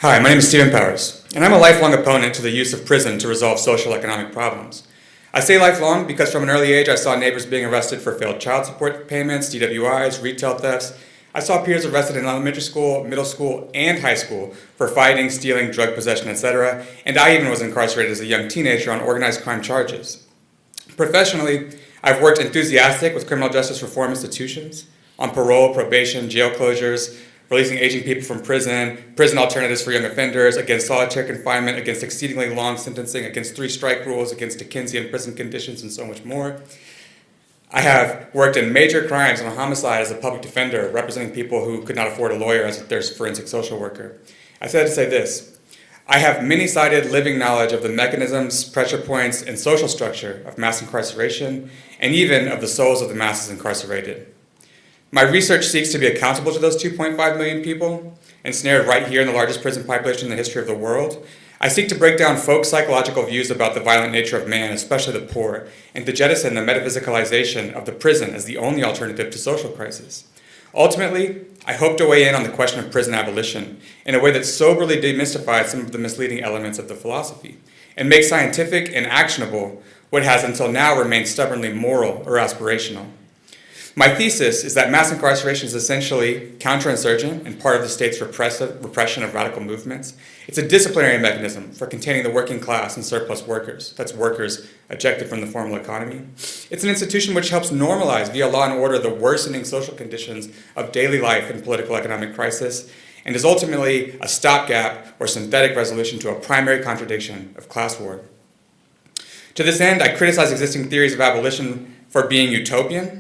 Hi, my name is Stephen Powers, and I'm a lifelong opponent to the use of prison to resolve social economic problems. I say lifelong because from an early age I saw neighbors being arrested for failed child support payments, DWIs, retail thefts. I saw peers arrested in elementary school, middle school, and high school for fighting, stealing, drug possession, etc., and I even was incarcerated as a young teenager on organized crime charges. Professionally, I've worked enthusiastic with criminal justice reform institutions, on parole, probation, jail closures, releasing aging people from prison, prison alternatives for young offenders, against solitary confinement, against exceedingly long sentencing, against 3-strike rules, against Dickensian prison conditions, and so much more. I have worked in major crimes and homicide as a public defender, representing people who could not afford a lawyer as their forensic social worker. I said to say this: I have many-sided living knowledge of the mechanisms, pressure points, and social structure of mass incarceration, and even of the souls of the masses incarcerated. My research seeks to be accountable to those 2.5 million people, ensnared right here in the largest prison population in the history of the world. I seek to break down folk psychological views about the violent nature of man, especially the poor, and to jettison the metaphysicalization of the prison as the only alternative to social crisis. Ultimately, I hope to weigh in on the question of prison abolition in a way that soberly demystifies some of the misleading elements of the philosophy, and make scientific and actionable what has until now remained stubbornly moral or aspirational. My thesis is that mass incarceration is essentially counterinsurgent and part of the state's repression of radical movements. It's a disciplinary mechanism for containing the working class and surplus workers. That's workers ejected from the formal economy. It's an institution which helps normalize via law and order the worsening social conditions of daily life in political economic crisis, and is ultimately a stopgap or synthetic resolution to a primary contradiction of class war. To this end, I criticize existing theories of abolition for being utopian.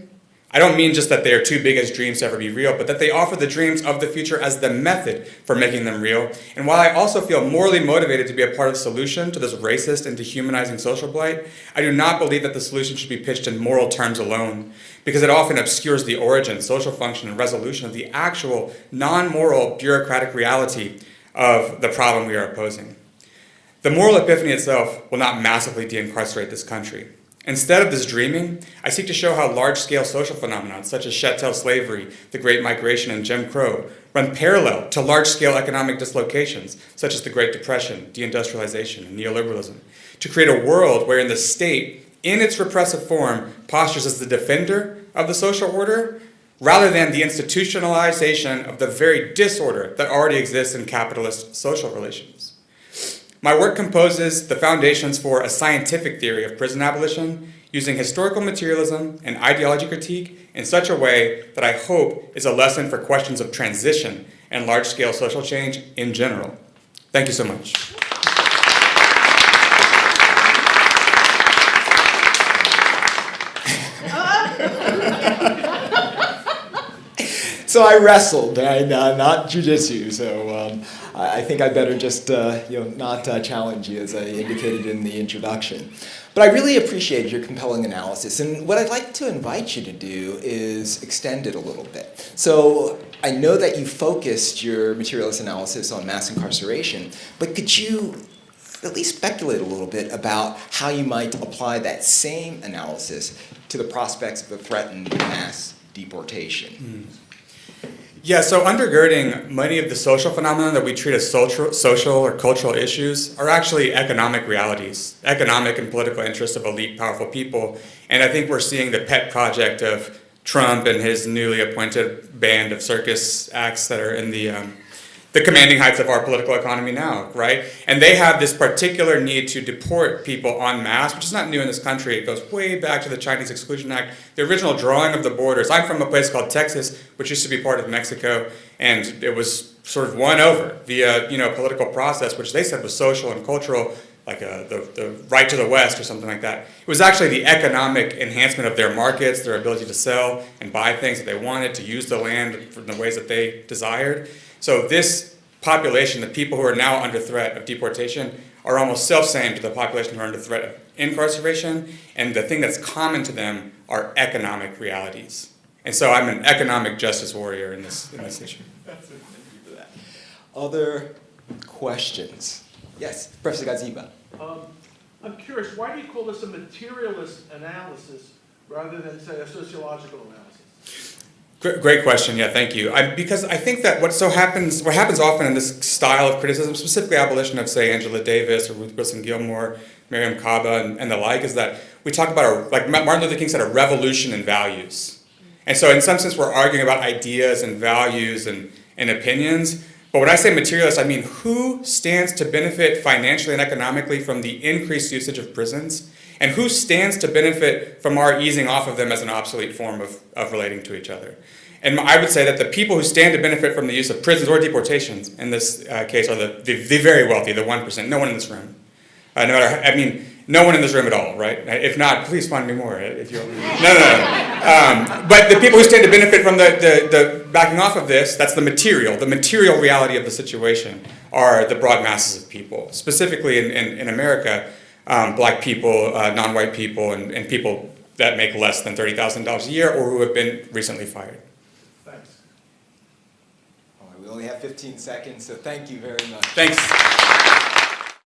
I don't mean just that they are too big as dreams to ever be real, but that they offer the dreams of the future as the method for making them real. And while I also feel morally motivated to be a part of the solution to this racist and dehumanizing social blight, I do not believe that the solution should be pitched in moral terms alone, because it often obscures the origin, social function, and resolution of the actual non-moral bureaucratic reality of the problem we are opposing. The moral epiphany itself will not massively de-incarcerate this country. Instead of this dreaming, I seek to show how large-scale social phenomena such as chattel slavery, the Great Migration, and Jim Crow run parallel to large-scale economic dislocations such as the Great Depression, deindustrialization, and neoliberalism, to create a world wherein the state, in its repressive form, postures as the defender of the social order rather than the institutionalization of the very disorder that already exists in capitalist social relations. My work composes the foundations for a scientific theory of prison abolition using historical materialism and ideology critique in such a way that I hope is a lesson for questions of transition and large-scale social change in general. Thank you so much. So I wrestled, not jujitsu, so I think I better just not challenge you as I indicated in the introduction. But I really appreciate your compelling analysis, and what I'd like to invite you to do is extend it a little bit. So I know that you focused your materialist analysis on mass incarceration, but could you at least speculate a little bit about how you might apply that same analysis to the prospects of a threatened mass deportation? Yeah, so undergirding many of the social phenomena that we treat as social or cultural issues are actually economic realities, economic and political interests of elite, powerful people. And I think we're seeing the pet project of Trump and his newly appointed band of circus acts that are in the commanding heights of our political economy now, right? And they have this particular need to deport people en masse, which is not new in this country. It goes way back to the Chinese Exclusion Act, the original drawing of the borders. I'm from a place called Texas, which used to be part of Mexico, and it was sort of won over via political process, which they said was social and cultural, like the right to the West or something like that. It was actually the economic enhancement of their markets, their ability to sell and buy things that they wanted, to use the land in the ways that they desired. So this population, the people who are now under threat of deportation, are almost self-same to the population who are under threat of incarceration, and the thing that's common to them are economic realities. And so I'm an economic justice warrior in this issue. Thank you for that. Other questions? Yes, Professor Gaziba. I'm curious, why do you call this a materialist analysis rather than, say, a sociological analysis? Great question. Yeah, thank you. Because I think that what happens often in this style of criticism, specifically abolition of, say, Angela Davis or Ruth Wilson Gilmore, Miriam Kaba, and the like, is that we talk about, like Martin Luther King said, a revolution in values. And so in some sense, we're arguing about ideas and values and opinions. But when I say materialist, I mean who stands to benefit financially and economically from the increased usage of prisons, and who stands to benefit from our easing off of them as an obsolete form of relating to each other. And I would say that the people who stand to benefit from the use of prisons or deportations in this case are the very wealthy, the 1%. No one in this room. No one in this room at all, right? If not, please find me more. If you're no. But the people who stand to benefit from the backing off of this, that's the material reality of the situation, are the broad masses of people. Specifically in America, black people, non-white people, and people that make less than $30,000 a year or who have been recently fired. Thanks. All right, we only have 15 seconds, so thank you very much. Thanks.